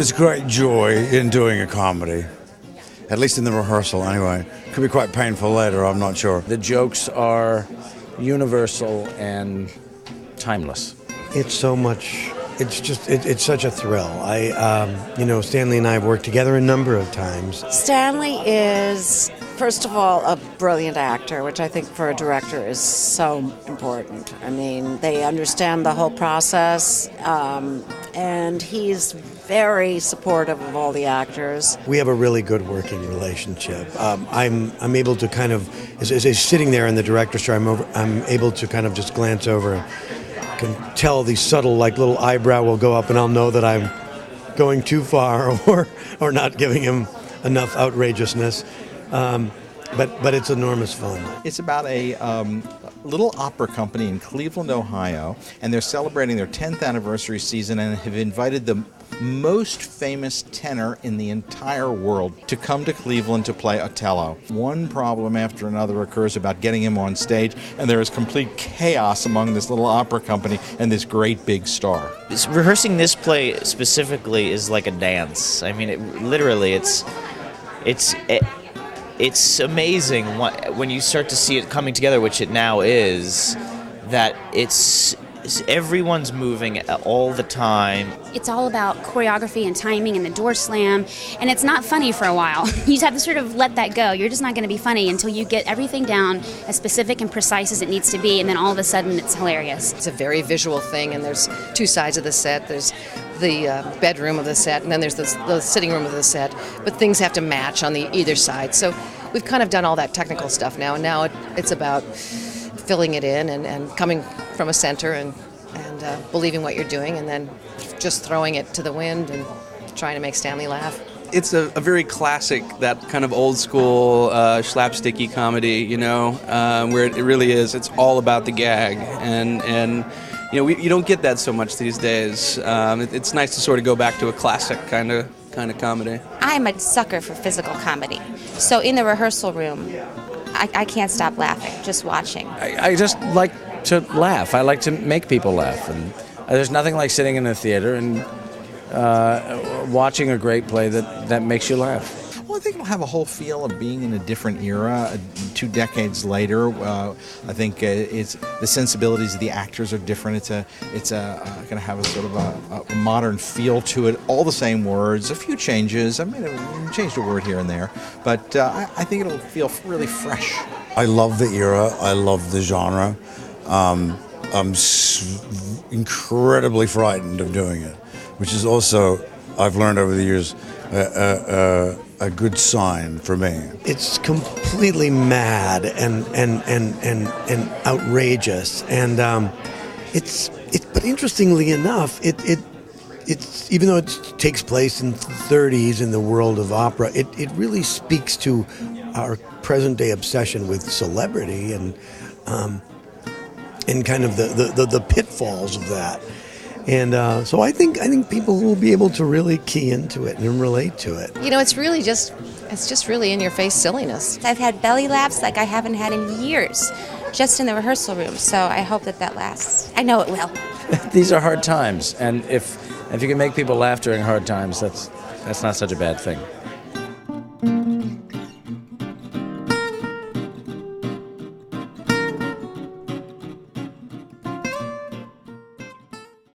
there's great joy in doing a comedy, at least in the rehearsal anyway. Could be quite painful later, I'm not sure. The jokes are universal and timeless. It's so much. It's such a thrill. Stanley and I have worked together a number of times. Stanley is, first of all, a brilliant actor, which I think for a director is so important. I mean, they understand the whole process, and he's very supportive of all the actors. We have a really good working relationship. I'm able to kind of, as he's sitting there in the director's chair, I'm able to kind of just glance over. Can tell these subtle, like, little eyebrow will go up, and I'll know that I'm going too far or not giving him enough outrageousness. But it's enormous fun. It's about a little opera company in Cleveland, Ohio, and they're celebrating their 10th anniversary season and have invited the most famous tenor in the entire world to come to Cleveland to play Othello. One problem after another occurs about getting him on stage, and there is complete chaos among this little opera company and this great big star. Rehearsing this play specifically is like a dance. I mean, it's amazing when you start to see it coming together, which it now is, that everyone's moving all the time. It's all about choreography and timing and the door slam, and it's not funny for a while. You just have to sort of let that go. You're just not going to be funny until you get everything down as specific and precise as it needs to be, and then all of a sudden it's hilarious. It's a very visual thing, and there's two sides of the set. There's the bedroom of the set, and then there's the sitting room of the set, but things have to match on either side. So we've kind of done all that technical stuff now, and now it's about filling it in and coming from a center and believing what you're doing, and then just throwing it to the wind and trying to make Stanley laugh. It's a very classic, that kind of old school slapsticky comedy, where it really is. It's all about the gag, and you don't get that so much these days. It's nice to sort of go back to a classic kind of comedy. I'm a sucker for physical comedy, so in the rehearsal room, I can't stop laughing just watching. I just like to laugh. I like to make people laugh, and there's nothing like sitting in a theater and watching a great play that makes you laugh. Well, I think it'll have a whole feel of being in a different era, 2 decades later. I think it's the sensibilities of the actors are different. It's going to have a sort of a modern feel to it. All the same words, a few changes. I mean, I changed a word here and there, but I think it'll feel really fresh. I love the era. I love the genre. I'm incredibly frightened of doing it, which is also, I've learned over the years, a good sign for me. It's completely mad and outrageous, and but interestingly enough, it's even though it takes place in the 30s in the world of opera, it really speaks to our present day obsession with celebrity and kind of the pitfalls of that. And so I think people will be able to really key into it and relate to it. It's just really in your face silliness. I've had belly laughs like I haven't had in years, just in the rehearsal room. So I hope that lasts. I know it will. These are hard times, and if you can make people laugh during hard times, that's not such a bad thing.